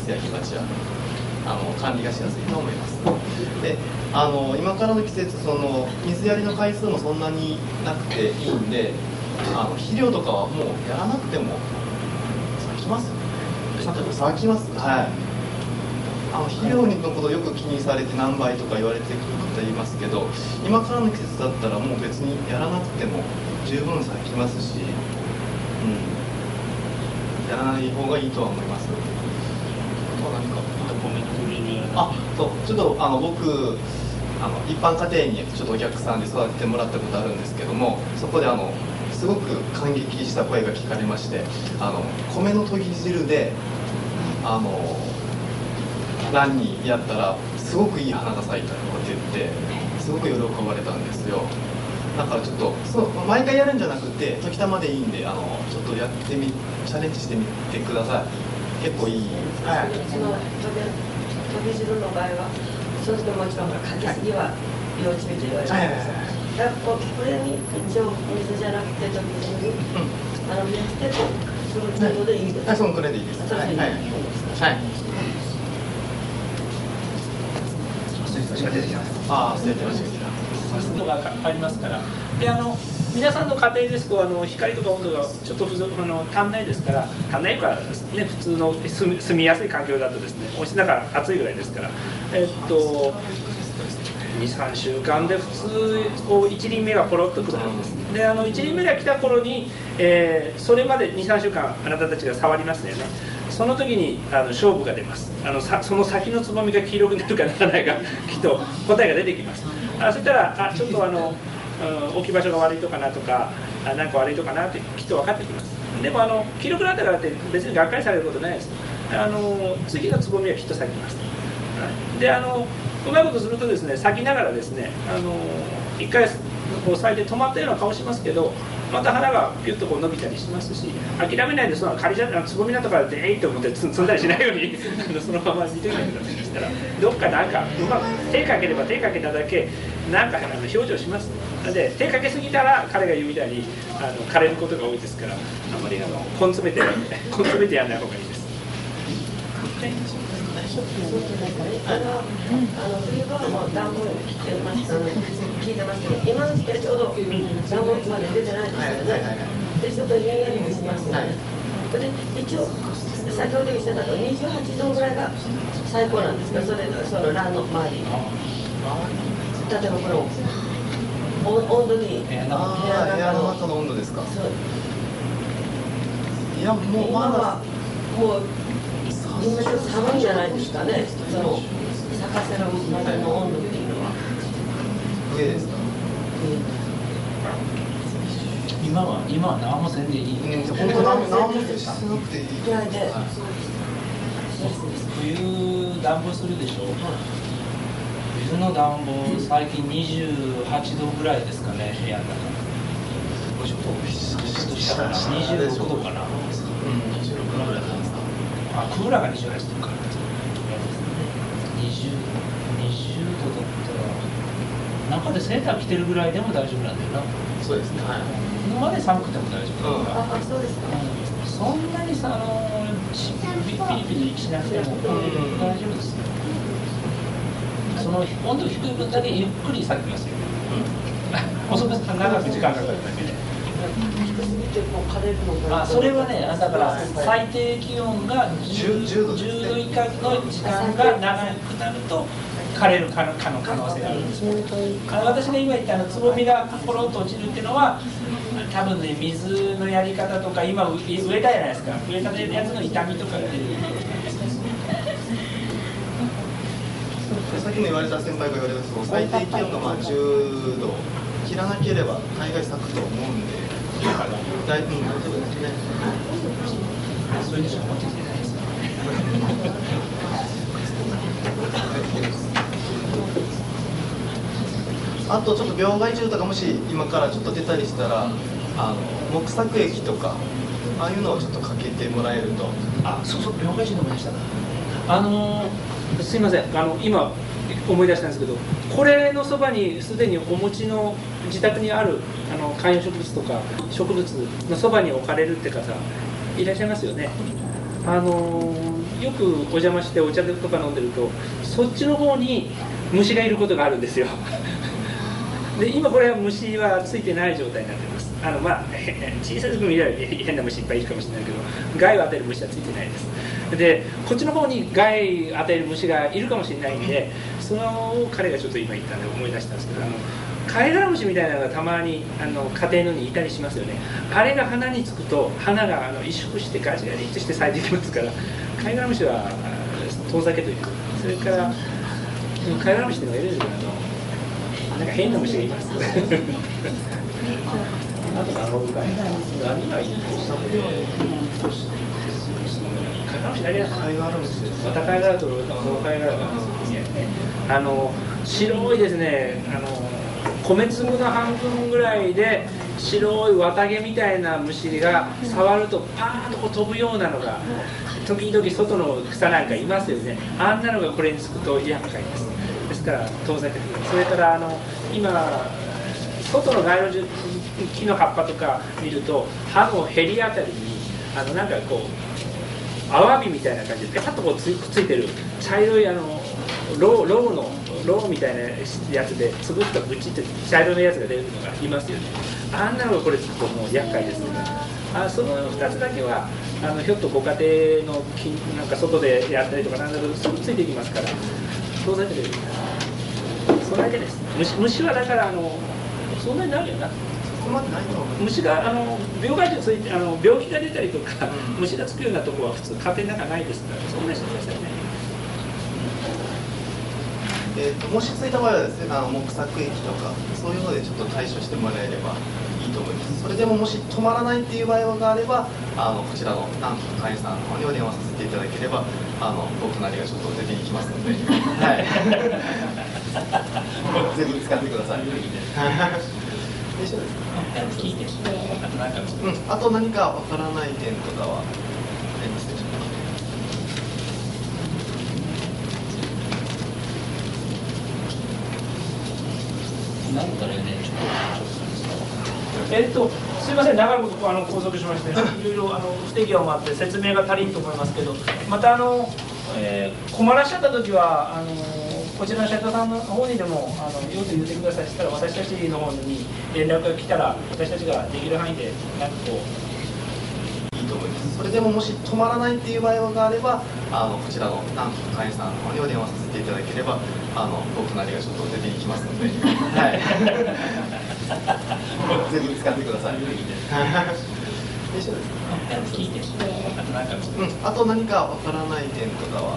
水や火鉢は管理がしやすいと思います。で今からの季節水やりの回数もそんなになくていいんで肥料とかはもうやらなくても咲きますよね。咲きます。はい。肥料のことをよく気にされて何倍とか言われてくる方いますけど、今からの季節だったらもう別にやらなくても十分咲きますし、やらない方がいいとは思います。そう、ちょっと僕一般家庭にちょっとお客さんで育ててもらったことあるんですけども、そこですごく感激した声が聞かれまして、米のとぎ汁で何にやったらすごくいい花が咲いたって言ってすごく喜ばれたんですよ。だからちょっと毎回やるんじゃなくて時たまでいいんでちょっとやってチャレンジしてみてください。結構いい。はい。そのとぎ汁の場合はそうするともちろんかけすぎは要注意と言われてます。だからこれに一応水じゃなくてとぎ汁に冷やしてその程度でいいですか。そのくらいでいいです。はい。はい。失礼します。湿度がありますから。で皆さんの家庭ですと光とか温度がちょっと足んないですから、足んないからね、普通の住みやすい環境だとですね、お家の中暑いぐらいですから2、3週間で普通1輪目がポロッとくるんです。で1輪目が来た頃に、それまで2、3週間あなたたちが触りますよね。その時に勝負が出ます。その先のつぼみが黄色くなるかならないかきっと答えが出てきます。そしたらちょっと置き場所が悪いとかなとか何か悪いとかなってきっと分かってきます。でも黄色くなったからって別にがっかりされることないです。次のつぼみはきっと咲きます。でうまいことするとですね、咲きながらですね一回こう咲いて止まったような顔しますけど、また花がピュッとこう伸びたりしますし、諦めないでつぼみなとかでえいと思って積んだりしないようにそのまま見ておいてください。したらどっかなんかうまく手かければ手かけただけなんか表情します。で手かけすぎたら彼が言うみたいに枯れることが多いですから、あまり根詰めてやらない方がいいです。冬場も暖房切ってましたね、聞いてますけど、今の時期はちょうど暖房まで出てないですよね。で、ちょっとひんやりもしますよね。で、一応、先ほど言ってたと28度ぐらいが最高なんですが、その欄の周り、例えばこの温度に、部屋の中の温度ですか。いや、もうまだもう今ちょっと寒いんじゃないですかね、咲かせるまでの温度っていうのは。上ですか。今は何もせんでいい。本当何もしなくていい。冬暖房するでしょ。冬の暖房最近28度ぐらいですかね、部屋の中。ちょっと下から26度かな。26度ぐらいなんですか。クーラーが28度か。20度だったら中でセーター着てるぐらいでも大丈夫なんだよな。そうですね。はい。今まで寒くても大丈夫だから。そうですか。そんなにピリピリしなくても大丈夫ですよ。その温度低い分だけゆっくり咲きますよ。遅く長く時間かかるだけで。それはね、だから最低気温が10度以下の時間が長くなると枯れる可能性があるんです。私が今言ったつぼみがポロッと落ちるっていうのは多分ね、水のやり方とか今植えたじゃないですか、植えたやつの傷みとかが出る。さっきも言われた先輩が言われたけど、最低気温が10度切らなければ大概咲くと思うんで、大丈夫ですね。そういうのしか持ってきてないです。あとちょっと病害虫とかもし今からちょっと出たりしたら木作液とかああいうのをちょっとかけてもらえると。そう病害虫の思い出したな。すいません、今思い出したんですけど、これのそばにすでにお持ちの自宅にある観葉植物とか植物のそばに置かれるって方いらっしゃいますよね。よくお邪魔してお茶とか飲んでるとそっちの方に虫がいることがあるんですよ。で今これは虫はついてない状態になってます。小さい時見れば変な虫いっぱいいるかもしれないけど害を与える虫はついてないです。でこっちの方に害を与える虫がいるかもしれないんで、その彼がちょっと今言ったんで思い出したんですけど、カエガラムシみたいなのがたまに家庭のにいたりしますよね。あれが花につくと花が萎縮してガチガチとして咲いてきますから、カエガラムシは遠ざけといて、それからカエガラムシっていうのがいるんですけど、なんか変な虫がいます。あと何がいいんですかね。カエガラムシだけだ。カエガラムシです。またカエガラとロカエガラが白いですね。米粒の半分ぐらいで白い綿毛みたいな虫が触るとパーンとこう飛ぶようなのが時々外の草なんかいますよね。あんなのがこれにつくと厄介です。ですから遠ざけてくる。それから今外の街路樹木の葉っぱとか見ると葉のへりあたりになんかこうアワビみたいな感じでペタッとこうくっついてる茶色いロウみたいなやつでつぶっとブチって茶色のやつが出るのがいますよね。あんなのがこれつくともう厄介ですね。その2つだけはひょっとご家庭のなんか外でやったりとかなんだけどすぐついてきますから遠ざけてる。それだけです。虫はだからそんなになるよな。そこまでないと思う。虫が病害虫ついて病気が出たりとか、虫がつくようなところは普通家庭の中ないですから、そんな人ですよね。もしついた場合はですね、木作液とかそういうのでちょっと対処してもらえればいいと思います。それでももし止まらないっていう場合があればこちらの南紀会員さんの方にお電話させていただければお隣がちょっと出てきますので、はい、ぜひ使ってください。大丈夫ですか？聞いてあと何かわからない点とかはありますでしょうか？すみません、長いこと拘束しまして、いろいろ不手際もあって説明が足りんと思いますけど、また困らっしゃった時はこちらの社長さんの方にでも用途言ってください。したら私たちの方に連絡が来たら私たちができる範囲でなんかこういいと思います。それでももし止まらないっていう場合があればこちらの南紀会員さんの方にお電話させていただければお隣がちょっと出てきますので、はい、ぜひ使ってください。大丈夫ですか？あと何かわからない点とかは